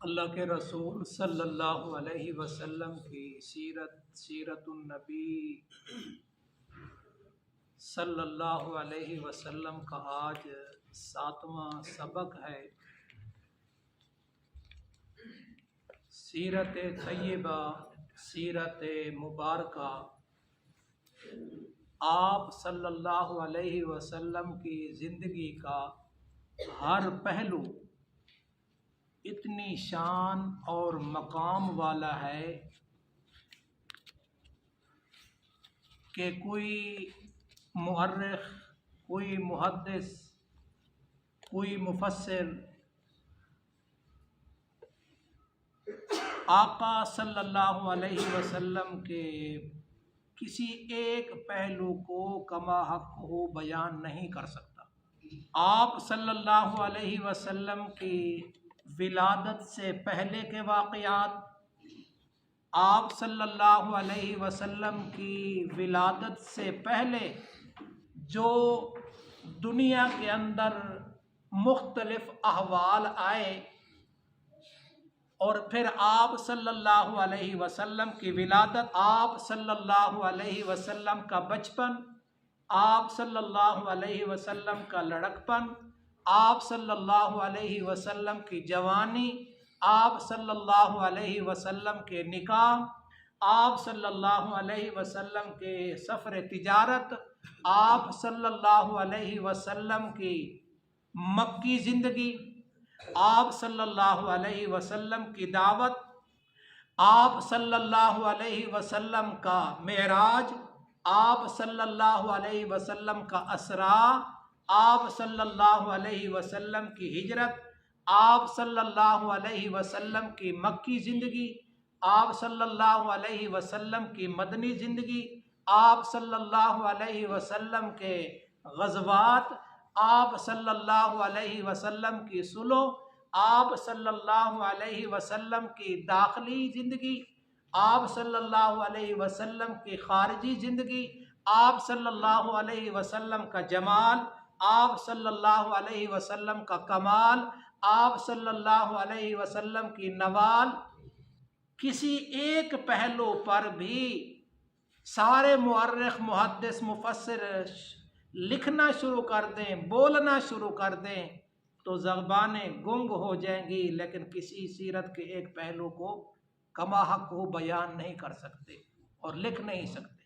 اللہ کے رسول صلی اللہ علیہ وسلم کی سیرت النبی صلی اللہ علیہ وسلم کا آج 7واں سبق ہے۔ سیرت طیبہ، سیرت مبارکہ، آپ صلی اللہ علیہ وسلم کی زندگی کا ہر پہلو اتنی شان اور مقام والا ہے کہ کوئی مؤرخ، کوئی محدث، کوئی مفسر آقا صلی اللہ علیہ وسلم کے کسی ایک پہلو کو کما حق ہو بیان نہیں کر سکتا۔ آپ صلی اللہ علیہ وسلم کی ولادت سے پہلے کے واقعات، آپ صلی اللہ علیہ وسلم کی ولادت سے پہلے جو دنیا کے اندر مختلف احوال آئے، اور پھر آپ صلی اللہ علیہ وسلم کی ولادت، آپ صلی اللہ علیہ وسلم کا بچپن، آپ صلی اللہ علیہ وسلم کا لڑکپن، آپ صلی اللہ علیہ وسلم کی جوانی، آپ صلی اللہ علیہ وسلم کے نکاح، آپ صلی اللہ علیہ وسلم کے سفر تجارت، آپ صلی اللہ علیہ وسلم کی مکی زندگی، آپ صلی اللہ علیہ وسلم کی دعوت، آپ صلی اللہ علیہ وسلم کا معراج، آپ صلی اللہ علیہ وسلم کا اسراء، آپ صلی اللہ علیہ وسلم کی ہجرت، آپ صلی اللہ علیہ وسلم کی مکی زندگی، آپ صلی اللہ علیہ وسلم کی مدنی زندگی، آپ صلی اللہ علیہ وسلم کے غزوات، آپ صلی اللہ علیہ وسلم کی صلح، آپ صلی اللہ علیہ وسلم کی داخلی زندگی، آپ صلی اللہ علیہ وسلم کی خارجی زندگی، آپ صلی اللہ علیہ وسلم کا جمال، آپ صلی اللہ علیہ وسلم کا کمال، آپ صلی اللہ علیہ وسلم کی نوال۔ کسی ایک پہلو پر بھی سارے مورخ، محدث، مفسر لکھنا شروع کر دیں، بولنا شروع کر دیں تو زبانیں گنگ ہو جائیں گی، لیکن کسی سیرت کے ایک پہلو کو کما حق کو بیان نہیں کر سکتے اور لکھ نہیں سکتے۔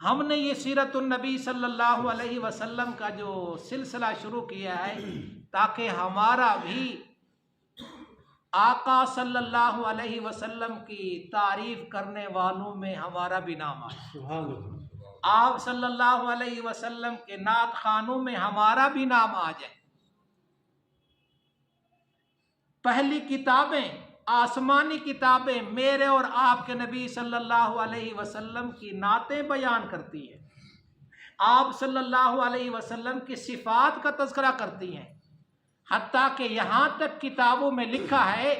ہم نے یہ سیرت النبی صلی اللہ علیہ وسلم کا جو سلسلہ شروع کیا ہے تاکہ ہمارا بھی آقا صلی اللہ علیہ وسلم کی تعریف کرنے والوں میں ہمارا بھی نام آئے، آپ صلی اللہ علیہ وسلم کے نعت خوانوں میں ہمارا بھی نام آ جائے۔ پہلی کتابیں، آسمانی کتابیں میرے اور آپ کے نبی صلی اللہ علیہ وسلم کی نعتیں بیان کرتی ہیں، آپ صلی اللہ علیہ وسلم کی صفات کا تذکرہ کرتی ہیں، حتیٰ کہ یہاں تک کتابوں میں لکھا ہے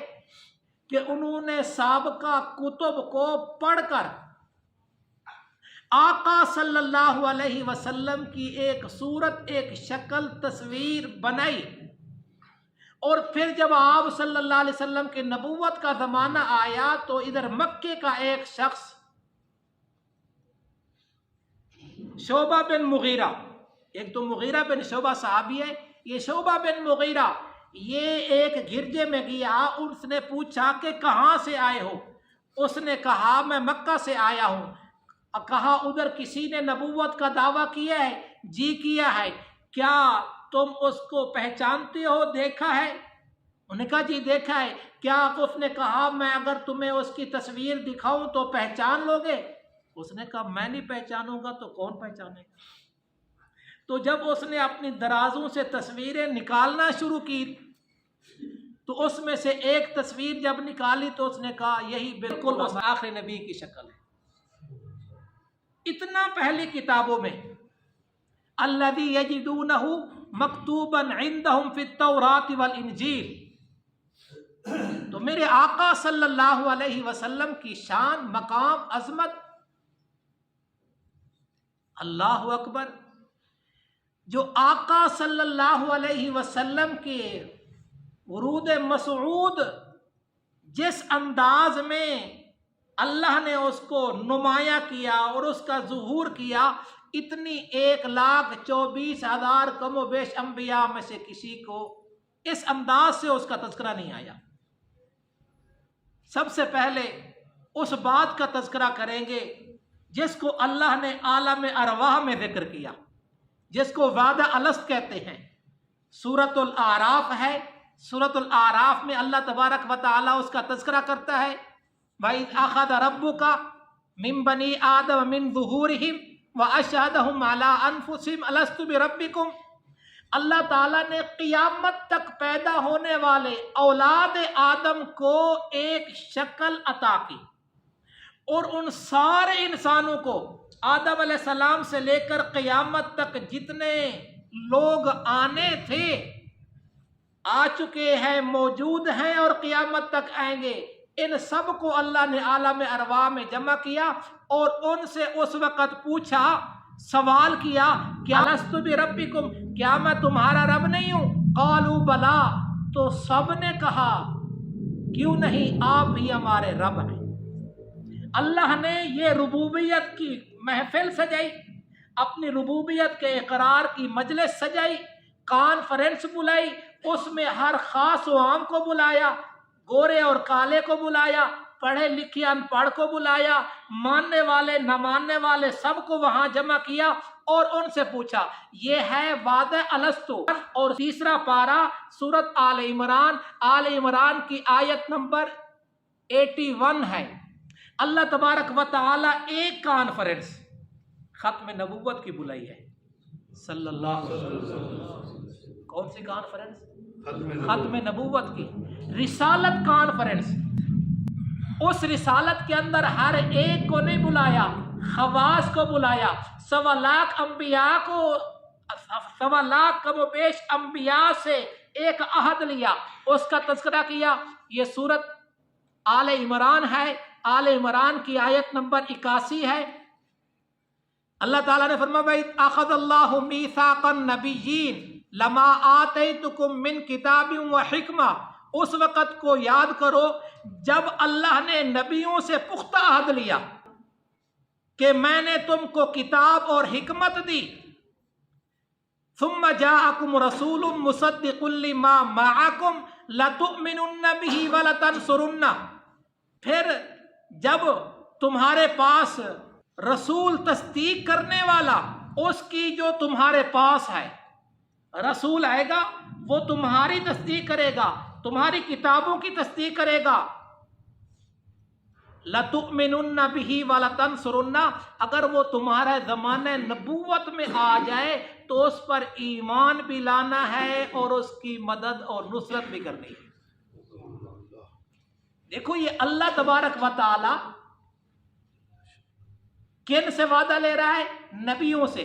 کہ انہوں نے سابقہ کتب کو پڑھ کر آقا صلی اللہ علیہ وسلم کی ایک صورت، ایک شکل، تصویر بنائی، اور پھر جب آپ صلی اللہ علیہ وسلم کی نبوت کا زمانہ آیا تو ادھر مکے کا ایک شخص شعبہ بن مغیرہ، ایک تو مغیرہ بن شعبہ صحابی ہے، یہ شعبہ بن مغیرہ، یہ ایک گرجے میں گیا، اس نے پوچھا کہ کہاں سے آئے ہو؟ اس نے کہا میں مکہ سے آیا ہوں۔ کہا ادھر کسی نے نبوت کا دعویٰ کیا ہے؟ جی کیا ہے۔ کیا تم اس کو پہچانتے ہو، دیکھا ہے؟ انہوں نے کہا جی دیکھا ہے۔ کیا اس نے کہا میں اگر تمہیں اس کی تصویر دکھاؤں تو پہچان لو گے؟ اس نے کہا میں نہیں پہچانوں گا تو کون پہچانے گا؟ تو جب اس نے اپنی درازوں سے تصویریں نکالنا شروع کی تو اس میں سے ایک تصویر جب نکالی تو اس نے کہا یہی بالکل اس آخری نبی کی شکل ہے۔ اتنا پہلی کتابوں میں الذی یجدونہ مکتوبا عندہم فی التوراۃ والانجیل، تو میرے آقا صلی اللہ علیہ وسلم کی شان، مقام، عظمت، اللہ اکبر، جو آقا صلی اللہ علیہ وسلم کے ورود مسعود جس انداز میں اللہ نے اس کو نمایاں کیا اور اس کا ظہور کیا، اتنی 1,24,000 کم و بیش انبیاء میں سے کسی کو اس انداز سے اس کا تذکرہ نہیں آیا۔ سب سے پہلے اس بات کا تذکرہ کریں گے جس کو اللہ نے عالم ارواح میں ذکر کیا، جس کو وعدہ الست کہتے ہیں۔ سورۃ الاعراف ہے، سورۃ الاعراف میں اللہ تبارک و تعالیٰ اس کا تذکرہ کرتا ہے، وَإِذْ أَخَذَ رَبُّكَ مِن بَنِي آدَمَ مِن ظُهُورِهِمْ وَأَشْهَدَهُمْ عَلَىٰ أَنفُسِهِمْ أَلَسْتُ بِرَبِّكُمْ۔ اللہ تعالیٰ نے قیامت تک پیدا ہونے والے اولاد آدم کو ایک شکل عطا کی، اور ان سارے انسانوں کو، آدم علیہ السلام سے لے کر قیامت تک جتنے لوگ آنے تھے، آ چکے ہیں، موجود ہیں اور قیامت تک آئیں گے، ان سب کو اللہ نے عالم ارواح میں جمع کیا اور ان سے اس وقت پوچھا، سوال کیا، کیا لست بربکم، کیا میں تمہارا رب نہیں ہوں؟ قالوا بلا، تو سب نے کہا کیوں نہیں، آپ بھی ہمارے رب ہیں۔ اللہ نے یہ ربوبیت کی محفل سجائی، اپنی ربوبیت کے اقرار کی مجلس سجائی، کانفرنس بلائی، اس میں ہر خاص و عام کو بلایا، گورے اور کالے کو بلایا، پڑھے لکھے ان پڑھ کو بلایا، ماننے والے نہ ماننے والے سب کو وہاں جمع کیا اور ان سے پوچھا۔ یہ ہے وعدہ الستو۔ اور تیسرا پارہ سورۃ آل عمران، آل عمران کی آیت نمبر 81 ہے۔ اللہ تبارک و تعالی ایک کانفرنس ختم نبوت کی بلائی ہے، صلی اللہ علیہ وسلم۔ کون سی کانفرنس؟ ختم نبوت کی، رسالت کانفرنس۔ اس رسالت کے اندر ہر ایک کو نہیں بلایا، خواص کو بلایا، 1.25 لاکھ انبیاء کو، 1.25 لاکھ کم و بیش انبیاء سے ایک عہد لیا، اس کا تذکرہ کیا۔ یہ سورت آل عمران ہے، آل عمران کی آیت نمبر 81 ہے۔ اللہ تعالیٰ نے فرمایا وَإِذْ أَخَذَ اللَّهُ مِيثَاقَ النَّبِيِّينَ لَمَا آتَيْتُكُم مِّن كِتَابٍ وَحِكْمَةٍ۔ اس وقت کو یاد کرو جب اللہ نے نبیوں سے پختہ عہد لیا کہ میں نے تم کو کتاب اور حکمت دی۔ ثُمَّ جَاءَكُمْ رَسُولٌ مُصَدِّقٌ لِّمَا مَعَكُمْ لَتُؤْمِنُنَّ بِهِ وَلَتَنصُرُنَّهُ۔ پھر جب تمہارے پاس رسول تصدیق کرنے والا، اس کی جو تمہارے پاس ہے، رسول آئے گا، وہ تمہاری تصدیق کرے گا، تمہاری کتابوں کی تصدیق کرے گا۔ لَتُؤْمِنُنَّ بِهِ وَلَتَنصُرُنَّهُ، اگر وہ تمہارے زمانہ نبوت میں آ جائے تو اس پر ایمان بھی لانا ہے اور اس کی مدد اور نصرت بھی کرنی ہے۔ دیکھو یہ اللہ تبارک و تعالی کن سے وعدہ لے رہا ہے؟ نبیوں سے۔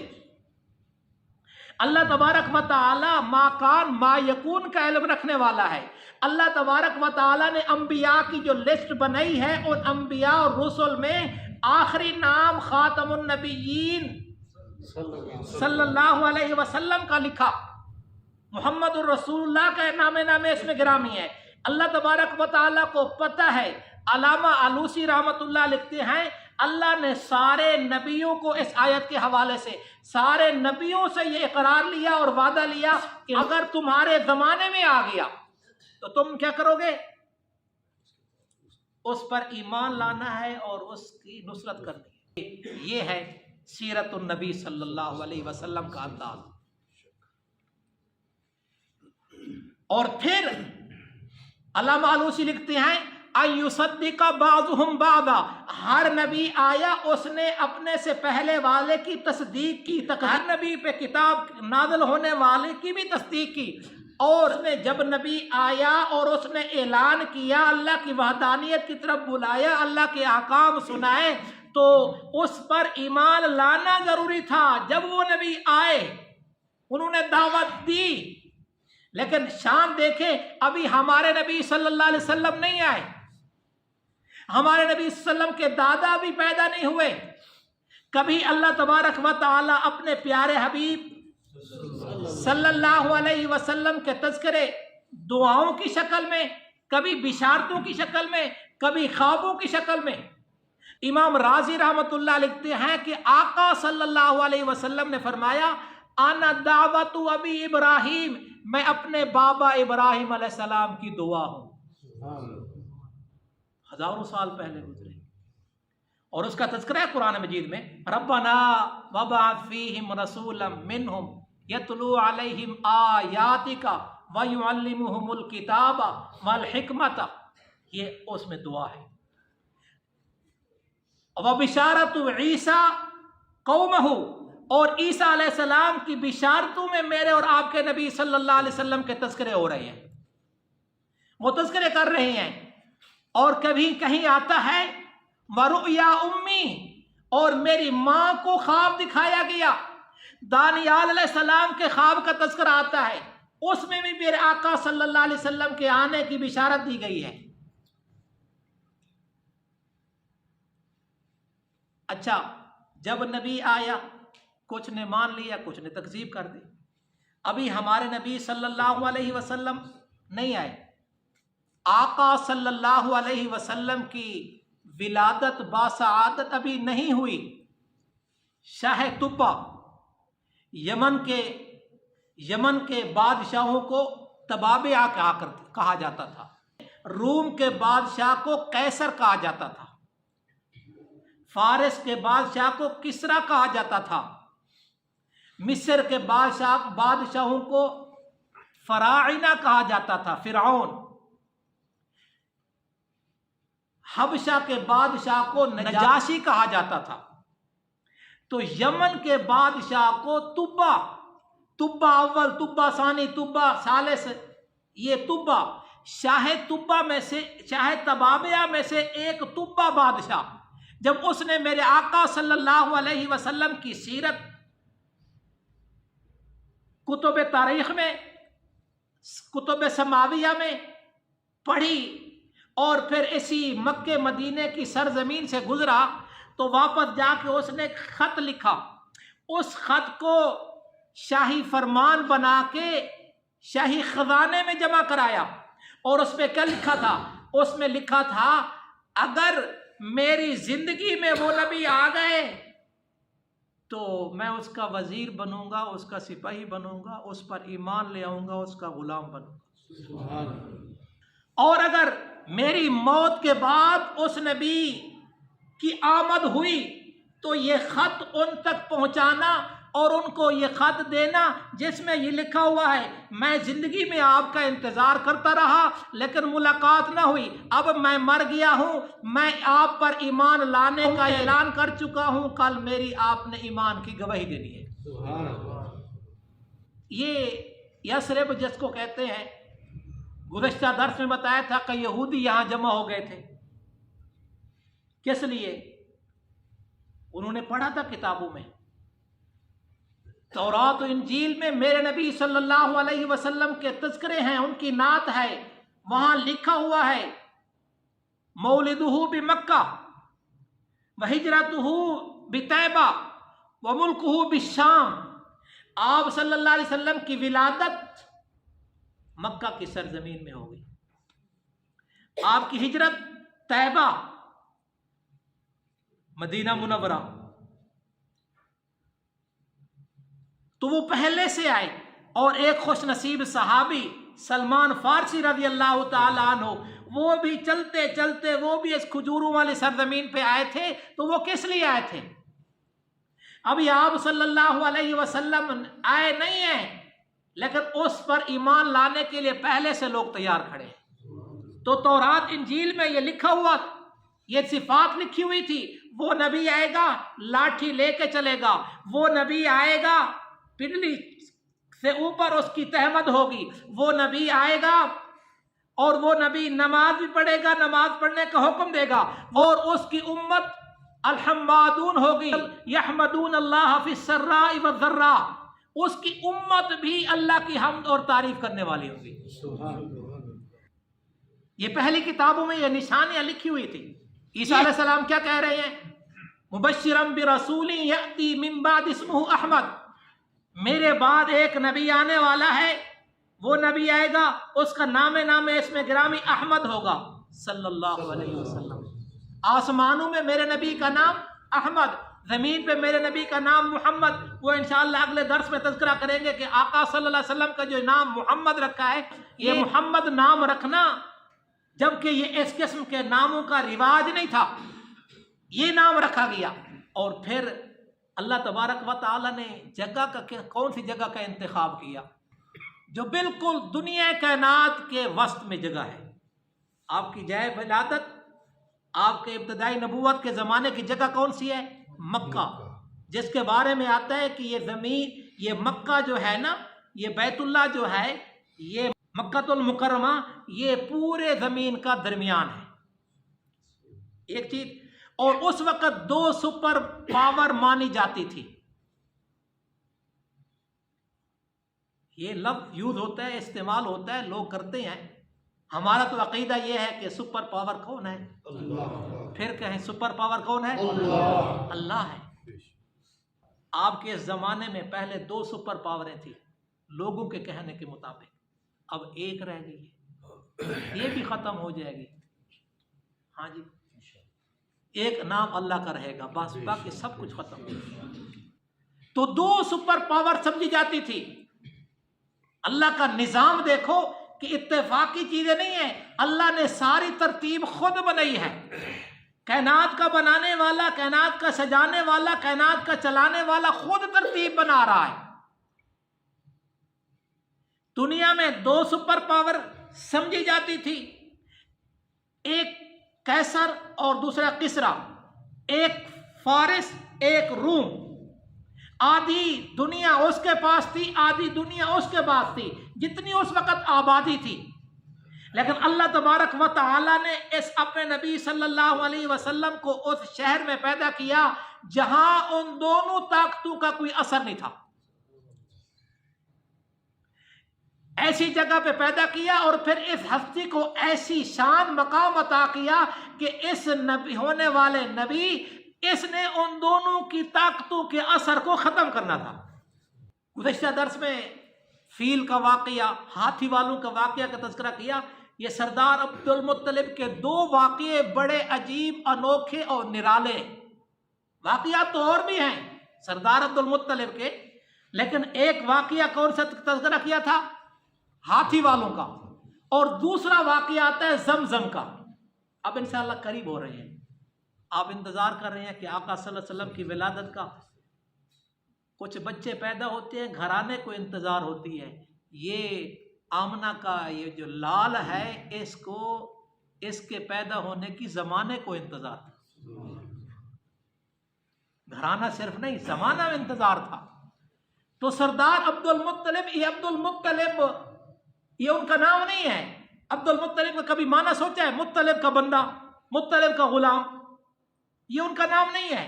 اللہ تبارک و تعالی ما کان ما یکون کا علم رکھنے والا ہے۔ اللہ تبارک و تعالی نے انبیاء کی جو لسٹ بنائی ہے، ان انبیاء اور رسل میں آخری نام خاتم النبیین صلی اللہ علیہ وسلم کا لکھا، محمد الرسول اللہ کا نام اس میں گرامی ہے۔ اللہ تبارک و تعالی کو پتہ ہے، علامہ آلوسی رحمۃ اللہ لکھتے ہیں اللہ نے سارے نبیوں کو اس آیت کے حوالے سے، سارے نبیوں سے یہ اقرار لیا اور وعدہ لیا کہ اگر تمہارے زمانے میں آ گیا تو تم کیا کرو گے؟ اس پر ایمان لانا ہے اور اس کی نصرت کرنی ہے۔ یہ ہے سیرت النبی صلی اللہ علیہ وسلم کا انداز۔ اور پھر علامہ آلوسی لکھتے ہیں اَيُصَدِّقَ بَعْضُهُمْ بَعْضًا، ہر نبی آیا اس نے اپنے سے پہلے والے کی تصدیق کی، ہر نبی پہ کتاب نازل ہونے والے کی بھی تصدیق کی، اور اس نے جب نبی آیا اور اس نے اعلان کیا، اللہ کی وحدانیت کی طرف بلایا، اللہ کے احکام سنائے، تو اس پر ایمان لانا ضروری تھا۔ جب وہ نبی آئے انہوں نے دعوت دی، لیکن شان دیکھیں ابھی ہمارے نبی صلی اللہ علیہ وسلم نہیں آئے، ہمارے نبی صلی اللہ علیہ وسلم کے دادا بھی پیدا نہیں ہوئے۔ کبھی اللہ تبارک و تعالی اپنے پیارے حبیب صلی اللہ علیہ وسلم کے تذکرے دعاؤں کی شکل میں، کبھی بشارتوں کی شکل میں، کبھی خوابوں کی شکل میں۔ امام رازی رحمۃ اللہ لکھتے ہیں کہ آقا صلی اللہ علیہ وسلم نے فرمایا انا دعوت ابی ابراہیم، میں اپنے بابا ابراہیم علیہ السلام کی دعا ہوں۔ ہزاروں سال پہلے گزرے، اور اس کا تذکرہ ہے قرآن مجید میں، ربنا وابعث فیہم رسولا منہم یتلو علیہم آیاتک ویعلمہم الکتاب والحکمت، یہ اس میں دعا ہے۔ وبشارت عیسیٰ قومہ، اور عیسیٰ علیہ السلام کی بشارتوں میں میرے اور آپ کے نبی صلی اللہ علیہ وسلم کے تذکرے ہو رہے ہیں، وہ تذکرے کر رہے ہیں۔ اور کبھی کہیں آتا ہے ورؤیا امی، اور میری ماں کو خواب دکھایا گیا۔ دانیال علیہ السلام کے خواب کا تذکرہ آتا ہے، اس میں بھی میرے آقا صلی اللہ علیہ وسلم کے آنے کی بشارت دی گئی ہے۔ اچھا، جب نبی آیا کچھ نے مان لیا، کچھ نے تکذیب کر دی۔ ابھی ہمارے نبی صلی اللہ علیہ وسلم نہیں آئے، آقا صلی اللہ علیہ وسلم کی ولادت باسعادت ابھی نہیں ہوئی۔ شاہ طبہ یمن کے بادشاہوں کو تبابع کہا جاتا تھا، روم کے بادشاہ کو قیصر کہا جاتا تھا، فارس کے بادشاہ کو کسریٰ کہا جاتا تھا، مصر کے بادشاہوں کو فراعنہ کہا جاتا تھا، فرعون، حبشہ کے بادشاہ کو نجاشی کہا جاتا تھا۔ تو یمن کے بادشاہ کو طبہ اول، طبہ ثانی، طبہ ثالث، یہ طبہ شاہ طبہ میں سے، شاہ تبابعہ میں سے ایک طبہ بادشاہ، جب اس نے میرے آقا صلی اللہ علیہ وسلم کی سیرت کتب تاریخ میں، کتب سماویہ میں پڑھی، اور پھر اسی مکہ مدینے کی سرزمین سے گزرا، تو واپس جا کے اس نے خط لکھا۔ اس خط کو شاہی فرمان بنا کے شاہی خزانے میں جمع کرایا، اور اس پہ کیا لکھا تھا؟ اس میں لکھا تھا اگر میری زندگی میں وہ نبی آ گئے تو میں اس کا وزیر بنوں گا، اس کا سپاہی بنوں گا، اس پر ایمان لے آؤں گا، اس کا غلام بنوں گا۔ اور اگر میری موت کے بعد اس نبی کی آمد ہوئی تو یہ خط ان تک پہنچانا اور ان کو یہ خط دینا جس میں یہ لکھا ہوا ہے میں زندگی میں آپ کا انتظار کرتا رہا لیکن ملاقات نہ ہوئی، اب میں مر گیا ہوں، میں آپ پر ایمان لانے کا اعلان کر چکا ہوں، کل میری آپ نے ایمان کی گواہی دینی ہے۔ یہ یثرب جس کو کہتے ہیں، گزشتہ درس میں بتایا تھا کہ یہودی یہاں جمع ہو گئے تھے، کس لیے؟ انہوں نے پڑھا تھا کتابوں میں، تورات و انجیل میں میرے نبی صلی اللہ علیہ وسلم کے تذکرے ہیں، ان کی نعت ہے، وہاں لکھا ہوا ہے مولدہ بمکہ وہجرتہ بطیبہ وملکہ بالشام، آپ صلی اللہ علیہ وسلم کی ولادت مکہ کی سرزمین میں ہو گئی، آپ کی ہجرت طیبہ مدینہ منورہ، تو وہ پہلے سے آئے۔ اور ایک خوش نصیب صحابی سلمان فارسی رضی اللہ تعالیٰ عنہ، وہ بھی چلتے چلتے وہ بھی اس کھجوروں والی سرزمین پہ آئے تھے، تو وہ کس لیے آئے تھے؟ ابھی آپ صلی اللہ علیہ وسلم آئے نہیں ہیں، لیکن اس پر ایمان لانے کے لیے پہلے سے لوگ تیار کھڑے ہیں۔ تو تورات انجیل میں یہ لکھا ہوا، یہ صفات لکھی ہوئی تھی، وہ نبی آئے گا لاٹھی لے کے چلے گا، وہ نبی آئے گا پنڈلی سے اوپر اس کی تہمت ہوگی، وہ نبی آئے گا اور وہ نبی نماز بھی پڑھے گا، نماز پڑھنے کا حکم دے گا، اور اس کی امت الحمادون ہوگی، یحمدون اللہ فی السراء والضراء، اس کی امت بھی اللہ کی حمد اور تعریف کرنے والی ہوگی۔ یہ پہلی کتابوں میں یہ نشانیاں لکھی ہوئی تھی۔ عیسیٰ علیہ السلام کیا کہہ رہے ہیں؟ مبشرا برسول یأتی من بعد اسمہ احمد، میرے بعد ایک نبی آنے والا ہے وہ نبی آئے گا اس کا نام اسم گرامی احمد ہوگا صلی اللہ علیہ وسلم. آسمانوں میں میرے نبی کا نام احمد، زمین پہ میرے نبی کا نام محمد. وہ انشاءاللہ اگلے درس میں تذکرہ کریں گے کہ آقا صلی اللہ علیہ وسلم کا جو نام محمد رکھا ہے، یہ محمد نام رکھنا جبکہ یہ اس قسم کے ناموں کا رواج نہیں تھا، یہ نام رکھا گیا. اور پھر اللہ تبارک و تعالی نے جگہ کا کون سی جگہ کا انتخاب کیا جو بالکل دنیا کائنات کے وسط میں جگہ ہے. آپ کی جائے ولادت، آپ کے ابتدائی نبوت کے زمانے کی جگہ کون سی ہے؟ مکہ، جس کے بارے میں آتا ہے کہ یہ زمین، یہ مکہ جو ہے نا، یہ بیت اللہ جو ہے، یہ مکہ المکرمہ، یہ پورے زمین کا درمیان ہے. ایک چیز، اور اس وقت 2 سپر پاور مانی جاتی تھی. یہ لفظ یوز ہوتا ہے، استعمال ہوتا ہے، لوگ کرتے ہیں. ہمارا تو عقیدہ یہ ہے کہ سپر پاور کون ہے؟ اللہ. پھر کہیں سپر پاور کون ہے؟ اللہ. اللہ ہے. آپ کے اس زمانے میں پہلے 2 سپر پاوریں تھیں لوگوں کے کہنے کے مطابق، اب ایک رہ گئی ہے، یہ بھی ختم ہو جائے گی. ہاں جی، ایک نام اللہ کا رہے گا بس، باقی سب کچھ ختم ہو جائے گا. تو 2 سپر پاور سمجھی جاتی تھی. اللہ کا نظام دیکھو کہ اتفاقی چیزیں نہیں ہیں، اللہ نے ساری ترتیب خود بنائی ہے. کائنات کا بنانے والا، کائنات کا سجانے والا، کائنات کا چلانے والا خود ترتیب بنا رہا ہے. دنیا میں 2 سپر پاور سمجھی جاتی تھی، ایک قیصر اور دوسرا کسریٰ، ایک فارس ایک روم. آدھی دنیا اس کے پاس تھی، آدھی دنیا اس کے پاس تھی، جتنی اس وقت آبادی تھی. لیکن اللہ تبارک و تعالی نے اس اپنے نبی صلی اللہ علیہ وسلم کو اس شہر میں پیدا کیا جہاں ان دونوں طاقتوں کا کوئی اثر نہیں تھا. ایسی جگہ پہ پیدا کیا اور پھر اس ہستی کو ایسی شان مقام عطا کیا کہ اس نبی ہونے والے نبی، اس نے ان دونوں کی طاقتوں کے اثر کو ختم کرنا تھا. گزشتہ درس میں فیل کا واقعہ، ہاتھی والوں کا واقعہ کا تذکرہ کیا. یہ سردار عبد المطلب کے 2 واقعے بڑے عجیب، انوکھے اور نرالے. واقعات تو اور بھی ہیں سردار عبد المطلب کے، لیکن ایک واقعہ کون سا تذکرہ کیا تھا؟ ہاتھی والوں کا. اور دوسرا واقعہ آتا ہے زمزم کا. اب انشاءاللہ قریب ہو رہے ہیں، آپ انتظار کر رہے ہیں کہ آقا صلی اللہ علیہ وسلم کی ولادت کا. کچھ بچے پیدا ہوتے ہیں، گھرانے کو انتظار ہوتی ہے. یہ آمنہ کا یہ جو لال ہے، اس کو اس کے پیدا ہونے کی زمانے کو انتظار تھا. گھرانہ صرف نہیں، زمانہ میں انتظار تھا. تو سردار عبد المطلب، یہ عبد المطلب یہ ان کا نام نہیں ہے. عبد المطلب کا کبھی معنی سوچا ہے؟ مطلب کا بندہ، مطلب کا غلام، یہ ان کا نام نہیں ہے.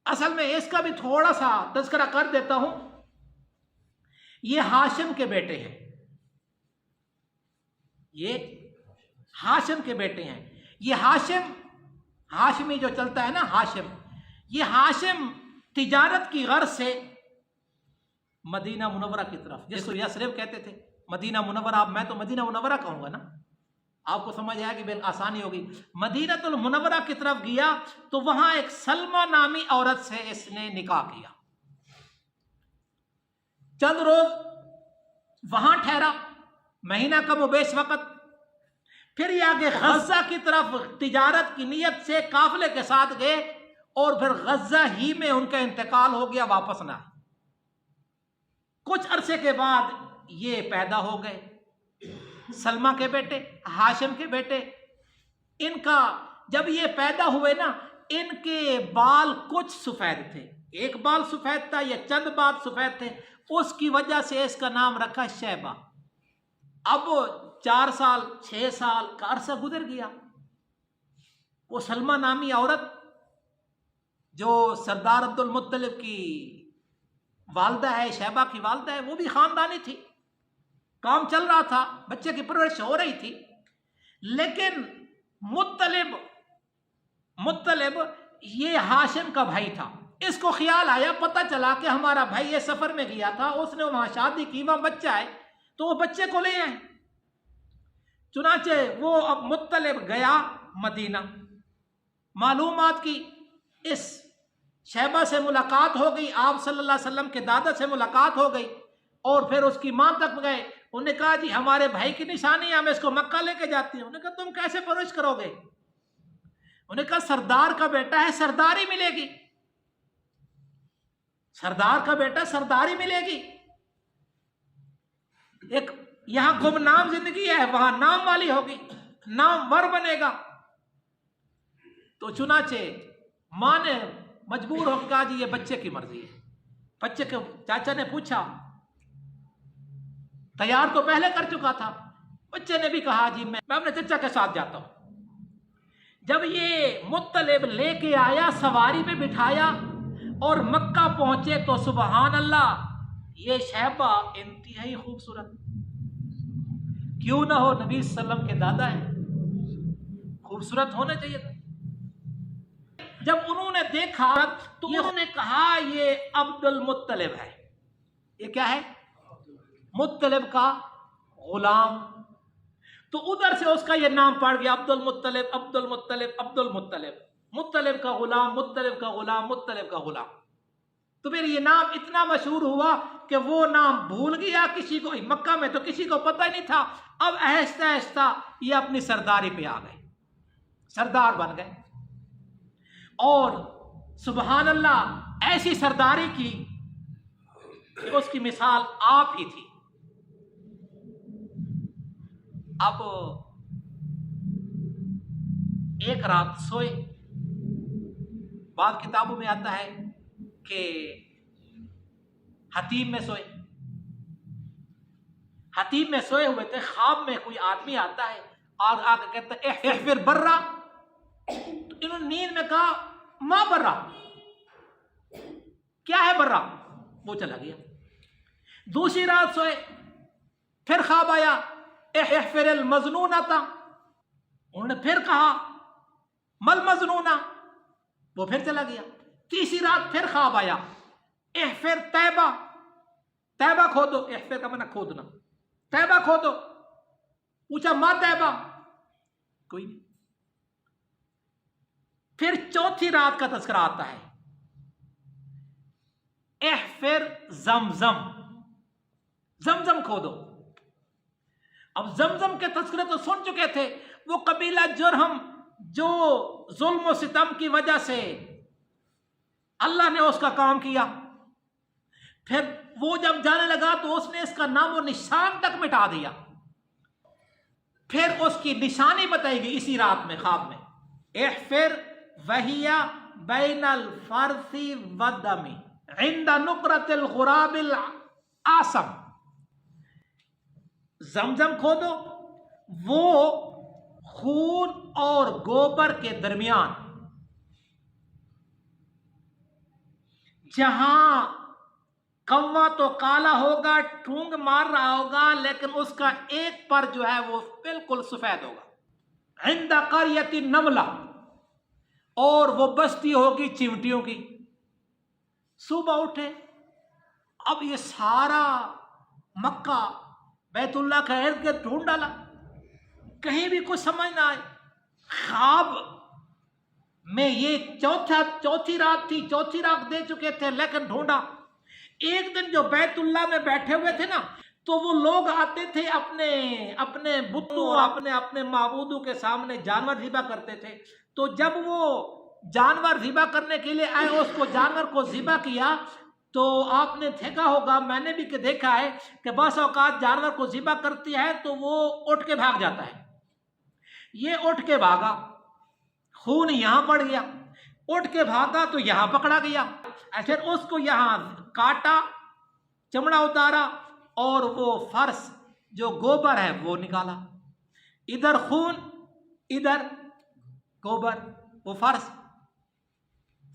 اصل میں اس کا بھی تھوڑا سا تذکرہ کر دیتا ہوں. یہ ہاشم کے بیٹے ہیں، یہ ہاشم کے بیٹے ہیں. یہ ہاشم، ہاشمی جو چلتا ہے نا ہاشم، یہ ہاشم تجارت کی غرض سے مدینہ منورہ کی طرف، جس کو یثرب کہتے تھے، مدینہ منورہ، میں تو مدینہ منورہ کہوں گا نا، آپ کو سمجھ آیا کہ بال آسانی ہوگی. مدینہ المنورہ کی طرف گیا تو وہاں ایک سلمہ نامی عورت سے اس نے نکاح کیا. چند روز وہاں ٹھہرا، مہینہ کم و بیش وقت. پھر یہ آگے غزہ کی طرف تجارت کی نیت سے قافلے کے ساتھ گئے، اور پھر غزہ ہی میں ان کا انتقال ہو گیا، واپس نہ آئے. کچھ عرصے کے بعد یہ پیدا ہو گئے، سلمہ کے بیٹے، ہاشم کے بیٹے. ان کا جب یہ پیدا ہوئے نا، ان کے بال کچھ سفید تھے، ایک بال سفید تھا، یہ چند بال سفید تھے، اس کی وجہ سے اس کا نام رکھا شیبہ. اب 4 سال 6 سال کا عرصہ گزر گیا. وہ سلمہ نامی عورت جو سردار عبد المطلب کی والدہ ہے، شیبہ کی والدہ ہے، وہ بھی خاندانی تھی، کام چل رہا تھا، بچے کی پرورش ہو رہی تھی. لیکن مطلب یہ ہاشم کا بھائی تھا، اس کو خیال آیا، پتہ چلا کہ ہمارا بھائی یہ سفر میں گیا تھا، اس نے وہاں شادی کی، وہاں بچہ ہے، تو وہ بچے کو لے آئے۔ چنانچہ وہ اب مطلب گیا مدینہ، معلومات کی، اس شیبہ سے ملاقات ہو گئی، آپ صلی اللہ علیہ وسلم کے دادا سے ملاقات ہو گئی، اور پھر اس کی ماں تک گئے۔ انہوں نے کہا جی ہمارے بھائی کی نشانی ہے، میں اس کو مکہ لے کے جاتی ہوں۔ انہوں نے کہا تم کیسے پرورش کرو گے؟ انہوں نے کہا سردار کا بیٹا ہے، سرداری ملے گی، سردار کا بیٹا سرداری ملے گی۔ ایک یہاں گمنام زندگی ہے، وہاں نام والی ہوگی، نام ور بنے گا۔ تو چنانچہ ماں نے مجبور ہو کے کہا جی یہ بچے کی مرضی ہے۔ بچے کے چاچا نے پوچھا، تیار تو پہلے کر چکا تھا، بچے نے بھی کہا جی میں اپنے چچا کے ساتھ جاتا ہوں۔ جب یہ مطلب لے کے آیا، سواری پہ بٹھایا اور مکہ پہنچے تو سبحان اللہ، یہ شیبہ انتہائی خوبصورت، کیوں نہ ہو نبی صلی اللہ علیہ وسلم کے دادا ہیں، خوبصورت ہونا چاہیے تھا۔ جب انہوں نے دیکھا تو انہوں نے کہا یہ عبد المطلب ہے۔ یہ کیا ہے؟ مطلب کا غلام۔ تو ادھر سے اس کا یہ نام پڑ گیا، عبد المطلب، عبد المطلب، عبد المطلب، مطلب کا غلام، مطلب کا غلام، مطلب کا غلام۔ تو پھر یہ نام اتنا مشہور ہوا کہ وہ نام بھول گیا کسی کو، مکہ میں تو کسی کو پتہ نہیں تھا۔ اب آہستہ آہستہ یہ اپنی سرداری پہ آ گئے، سردار بن گئے، اور سبحان اللہ ایسی سرداری کی کہ اس کی مثال آپ ہی تھی۔ اب ایک رات سوئے، بعض کتابوں میں آتا ہے کہ حتیم میں سوئے، حتیم میں سوئے ہوئے تھے، خواب میں کوئی آدمی آتا ہے اور آ کے کہتا ہے احفر برا، تو انہوں نے نیند میں کہا ماں برا، کیا ہے برا؟ وہ چلا گیا۔ دوسری رات سوئے، پھر خواب آیا احفر المظنونۃ، انہوں نے پھر کہا مل مظنونہ، وہ پھر چلا گیا۔ تیسری رات پھر خواب آیا احفر طیبہ، طیبہ کھودو، احفر کا معنی کھودنا، طیبہ کھودو، پوچھا ماں طیبہ، کوئی نہیں۔ پھر چوتھی رات کا تذکرہ آتا ہے احفر زمزم، زمزم کھودو۔ اب زمزم کے تذکرے تو سن چکے تھے، وہ قبیلہ جرہم جو ظلم و ستم کی وجہ سے اللہ نے اس کا کام کیا، پھر وہ جب جانے لگا تو اس نے اس کا نام و نشان تک مٹا دیا۔ پھر اس کی نشانی بتائی گئی اسی رات میں خواب میں، احفر وہیا بین الفرث والدم عند نقرۃ الغراب العاصم، زمزم کھودو، وہ خون اور گوبر کے درمیان، جہاں کوا تو کالا ہوگا، ٹھونگ مار رہا ہوگا، لیکن اس کا ایک پر جو ہے وہ بالکل سفید ہوگا، عند قریۃ النملہ، اور وہ بستی ہوگی چیونٹیوں کی۔ صبح اٹھے، اب یہ سارا مکہ بیت اللہ کا ارد گرد ڈھونڈ ڈالا، کہیں بھی کچھ سمجھ نہ آئے۔ خواب میں یہ چوتھی رات تھی، چوتھی رات دے چکے تھے، لیکن ڈھونڈا۔ ایک دن جو بیت اللہ میں بیٹھے ہوئے تھے نا، تو وہ لوگ آتے تھے اپنے بتوں اور اپنے معبودوں کے سامنے جانور ذبح کرتے تھے۔ تو جب وہ جانور ذبح کرنے کے لیے آئے، اس کو جانور کو ذبح کیا، تو آپ نے دیکھا ہوگا، میں نے بھی دیکھا ہے کہ بعض اوقات جانور کو ذبح کرتی ہے تو وہ اٹھ کے بھاگ جاتا ہے۔ یہ اٹھ کے بھاگا، خون یہاں پڑ گیا، اٹھ کے بھاگا تو یہاں پکڑا گیا، پھر اس کو یہاں کاٹا، چمڑا اتارا، اور وہ فرس جو گوبر ہے وہ نکالا، ادھر خون ادھر گوبر، وہ فرس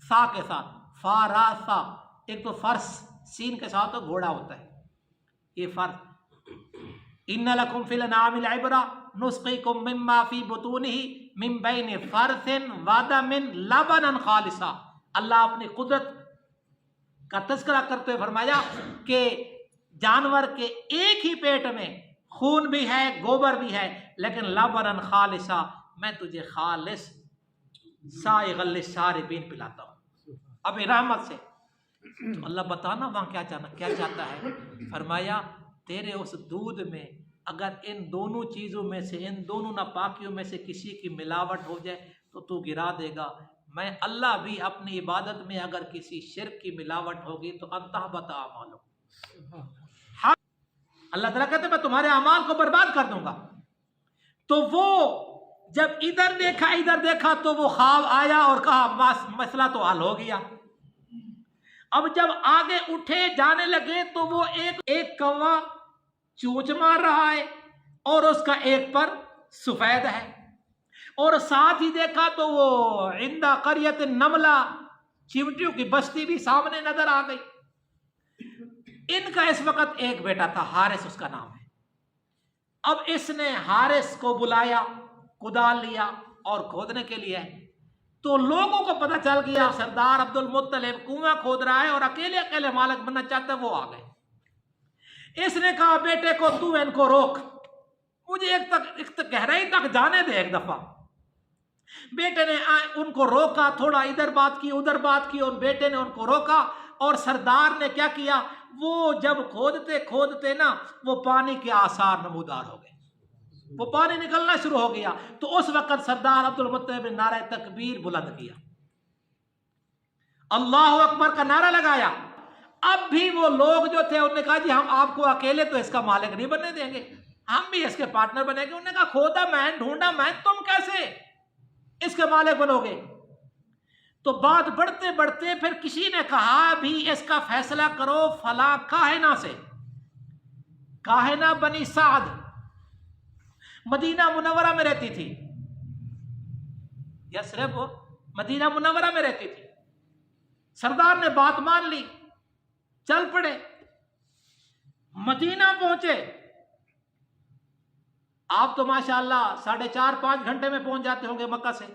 سا کے ساتھ، فاراسا، ایک تو فرس سین کے ساتھ گھوڑا ہوتا ہے، یہ فرس۔ ان لکم فی الانعام العبرہ نسقیکم مما فی بطونہ من بین فرث ودم لبنا خالصا، اللہ اپنی قدرت کا تذکرہ کرتے ہوئے فرمایا کہ جانور کے ایک ہی پیٹ میں خون بھی ہے، گوبر بھی ہے، لیکن لبنن خالصا، میں تجھے خالص سائغ للشاربین پلاتا ہوں اب رحمت سے۔ تو اللہ بتانا وہاں کیا چاہتا ہے؟ فرمایا تیرے اس دودھ میں اگر ان دونوں چیزوں میں سے، ان دونوں ناپاکیوں میں سے کسی کی ملاوٹ ہو جائے تو گرا دے گا۔ میں اللہ بھی اپنی عبادت میں اگر کسی شرک کی ملاوٹ ہوگی تو انتہبط اعمالکم، اللہ تعالیٰ کہتے ہیں میں تمہارے اعمال کو برباد کر دوں گا۔ تو وہ جب ادھر دیکھا تو وہ خواب آیا اور کہا مسئلہ تو حل ہو گیا۔ اب جب آگے اٹھے جانے لگے تو وہ ایک کوا چونچ مار رہا ہے اور اس کا ایک پر سفید ہے، اور ساتھ ہی دیکھا تو وہ عند قریۃ النملہ، چیونٹیوں کی بستی بھی سامنے نظر آ گئی۔ ان کا اس وقت ایک بیٹا تھا، حارث اس کا نام ہے۔ اب اس نے حارث کو بلایا، کدال لیا اور کھودنے کے لیے، تو لوگوں کو پتہ چل گیا سردار عبد المطلب کنواں کھود رہا ہے اور اکیلے مالک بننا چاہتا ہے، وہ آ گئے۔ اس نے کہا بیٹے کو تو ان کو روک، مجھے ایک گہرائی تک جانے دے ایک دفعہ۔ بیٹے نے ان کو روکا، تھوڑا ادھر بات کی ادھر بات کی، اور بیٹے نے ان کو روکا، اور سردار نے کیا کیا، وہ جب کھودتے نا وہ پانی کے آثار نمودار ہو گئے، وہ پانی نکلنا شروع ہو گیا۔ تو اس وقت سردار عبد المطلب نے نعرہ تکبیر بلند کیا، اللہ اکبر کا نعرہ لگایا۔ اب بھی وہ لوگ جو تھے انہوں نے کہا جی ہم آپ کو اکیلے تو اس کا مالک نہیں بننے دیں گے، ہم بھی اس کے پارٹنر بنے گے۔ انہوں نے کہا کھودا میں، ڈھونڈا میں، تم کیسے اس کے مالک بنو گے؟ تو بات بڑھتے بڑھتے پھر کسی نے کہا بھی اس کا فیصلہ کرو فلاں کاہنہ سے۔ کاہنہ بنی سعد مدینہ منورہ میں رہتی تھی، یثرب مدینہ منورہ میں رہتی تھی۔ سردار نے بات مان لی، چل پڑے، مدینہ پہنچے۔ آپ تو ماشاءاللہ 4.5-5 گھنٹے میں پہنچ جاتے ہوں گے مکہ سے،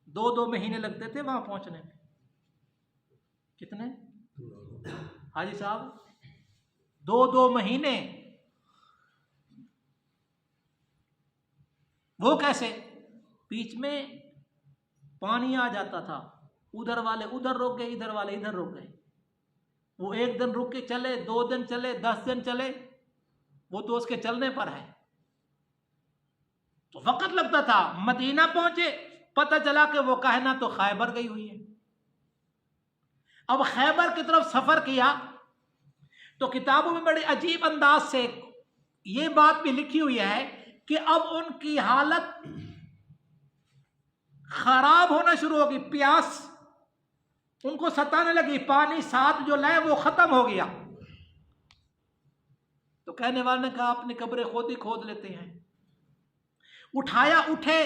2 مہینے لگتے تھے وہاں پہنچنے میں۔ کتنے حاجی صاحب؟ 2 مہینے۔ وہ کیسے؟ بیچ میں پانی آ جاتا تھا، ادھر والے ادھر رک گئے، ادھر والے ادھر رک گئے۔ وہ 1 دن رک کے چلے، 2 دن چلے، 10 دن چلے، وہ تو اس کے چلنے پر ہے۔ تو وقت لگتا تھا۔ مدینہ پہنچے، پتہ چلا کہ وہ کہنا تو خیبر گئی ہوئی ہے۔ اب خیبر کی طرف سفر کیا تو کتابوں میں بڑے عجیب انداز سے یہ بات بھی لکھی ہوئی ہے کہ اب ان کی حالت خراب ہونا شروع ہوگی، پیاس ان کو ستانے لگی، پانی ساتھ جو لائے وہ ختم ہو گیا۔ تو کہنے والے نے کہا اپنی قبریں خود ہی کھود لیتے ہیں۔ اٹھے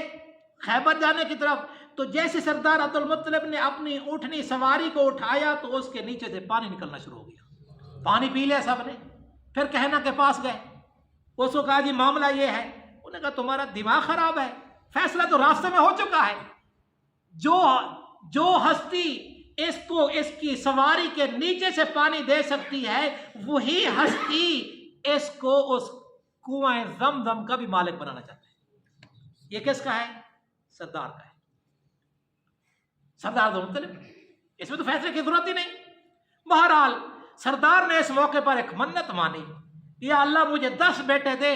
خیبر جانے کی طرف، تو جیسے سردار عبد المطلب نے اپنی اونٹنی سواری کو اٹھایا تو اس کے نیچے سے پانی نکلنا شروع ہو گیا۔ پانی پی لیا سب نے۔ پھر کہنا کے پاس گئے، اس کو کہا جی معاملہ یہ ہے۔ انہوں نے کہا تمہارا دماغ خراب ہے، فیصلہ تو راستے میں ہو چکا ہے۔ جو ہستی اس کی سواری کے نیچے سے پانی دے سکتی ہے، وہی ہستی اس کو اس کنویں زمزم کا بھی مالک بنانا چاہتا ہے۔ یہ کس کا ہے؟ سردار کا ہے، سردار عبد المطلب۔ اس میں تو فیصلے کی ضرورت ہی نہیں۔ بہرحال سردار نے اس موقع پر ایک منت مانی، یا اللہ مجھے 10 بیٹے دے،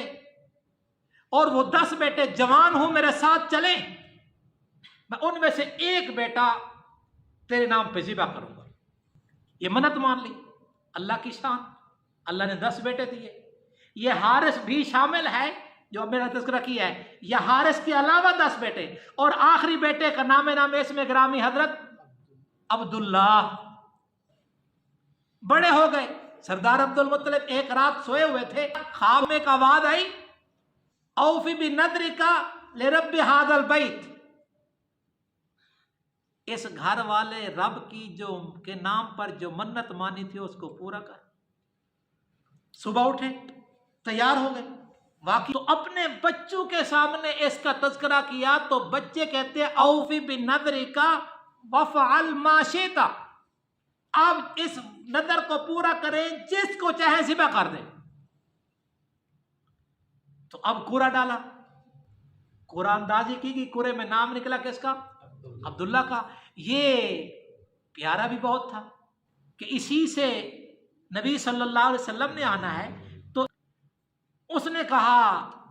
اور وہ 10 بیٹے جوان ہوں میرے ساتھ چلیں، میں ان میں سے ایک بیٹا تیرے نام پہ ذبح کروں گا۔ یہ منت مان لی۔ اللہ کی شان، اللہ نے 10 بیٹے دیے۔ یہ حارث بھی شامل ہے جو میں نے تذکرہ کیا ہے، یہ حارث کے علاوہ 10 بیٹے، اور آخری بیٹے کا نام اس میں گرامی حضرت عبداللہ۔ بڑے ہو گئے۔ سردار عبد المطلب ایک رات سوئے ہوئے تھے، خواب میں ایک آواز آئی، اوفی بنذرک لرب ھذا البیت، اس گھر والے رب کی کے نام پر جو منت مانی تھی اس کو پورا کر۔ صبح اٹھے، تیار ہو گئے، واقعی تو اپنے بچوں کے سامنے اس کا تذکرہ کیا تو بچے کہتے ہیں اوفی بنذرک وفعل ما شئت، اب اس نظر کو پورا کریں، جس کو چاہے ذبح کر دیں۔ تو اب قرعہ ڈالا، قرعہ اندازی کی گئی، قرعے میں نام نکلا کس کا؟ عبداللہ کا۔ یہ پیارا بھی بہت تھا کہ اسی سے نبی صلی اللہ علیہ وسلم نے آنا ہے۔ تو اس نے کہا،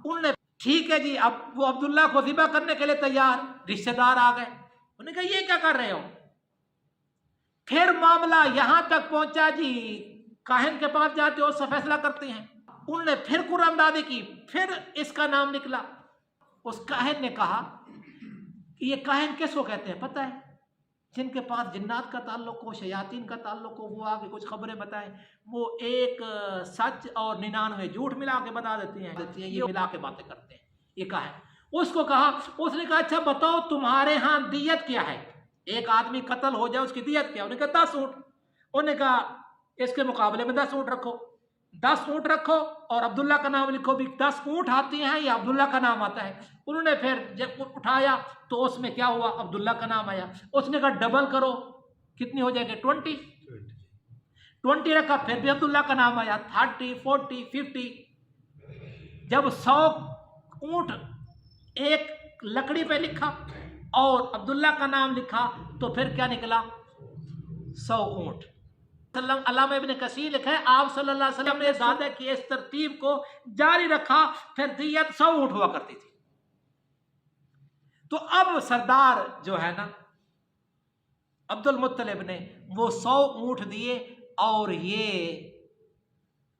انہوں نے ٹھیک ہے جی، اب وہ عبداللہ کو ذبح کرنے کے لیے تیار، رشتہ دار آ گئے، انہوں نے کہا یہ کیا کر رہے ہو؟ پھر معاملہ یہاں تک پہنچا جی، کاہن کے پاس جاتے ہو، اس سے فیصلہ کرتے ہیں۔ انہوں نے پھر قرعہ اندازی کی، پھر اس کا نام نکلا۔ اس کاہن نے کہا کہ یہ کاہن کس کو کہتے ہیں پتہ ہے؟ جن کے پاس جنات کا تعلق ہو، شیاطین کا تعلق ہو، وہ آگے کچھ خبریں بتائیں، وہ ایک سچ اور 99 جھوٹ ملا کے بتا دیتی ہیں، یہ ملا کے باتیں کرتے ہیں، یہ کاہن۔ اس کو کہا، اس نے کہا اچھا بتاؤ تمہارے ہاں دیت کیا ہے؟ ایک آدمی قتل ہو جائے اس کی دیت کیا؟ انہوں نے کہا 10 اونٹ۔ انہوں نے کہا اس کے مقابلے میں 10 اونٹ رکھو، 10 اونٹ رکھو اور عبداللہ کا نام لکھو بھی، 10 اونٹ آتی ہیں یا عبداللہ کا نام آتا ہے؟ انہوں نے پھر جب اٹھایا تو اس میں کیا ہوا؟ عبداللہ کا نام آیا۔ اس نے کہا ڈبل کرو، کتنی ہو جائے گی؟ 20 رکھا، پھر بھی عبداللہ کا نام آیا، 30 40 50۔ جب 100 اونٹ ایک لکڑی پہ لکھا اور عبداللہ کا نام لکھا تو پھر کیا نکلا؟ 100 اونٹ۔ علامہ ابن کثیر لکھا ہے آپ صلی اللہ علیہ وسلم نے زیادہ کی اس ترتیب کو جاری رکھا، پھر دیت 100 اونٹ ہوا کرتی تھی۔ تو اب سردار جو ہے نا عبد المطلب نے وہ 100 اونٹ دیے اور یہ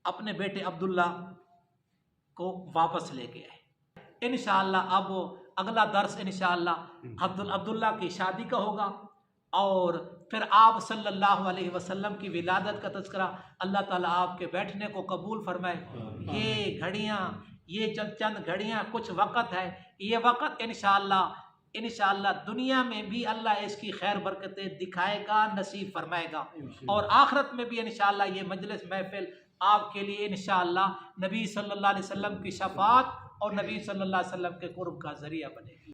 اپنے بیٹے عبداللہ کو واپس لے کے آئے۔ انشاءاللہ اب اگلا درس انشاءاللہ عبداللہ کی شادی کا ہوگا، اور پھر آپ صلی اللہ علیہ وسلم کی ولادت کا تذکرہ۔ اللہ تعالیٰ آپ کے بیٹھنے کو قبول فرمائے۔ یہ گھڑیاں، یہ چند گھڑیاں، کچھ وقت ہے، یہ وقت انشاءاللہ دنیا میں بھی اللہ اس کی خیر برکتیں دکھائے گا، نصیب فرمائے گا، اور آخرت میں بھی انشاءاللہ یہ مجلس محفل آپ کے لیے انشاءاللہ نبی صلی اللہ علیہ وسلم کی شفاعت اور نبی صلی اللہ علیہ وسلم کے قرب کا ذریعہ بنے گی۔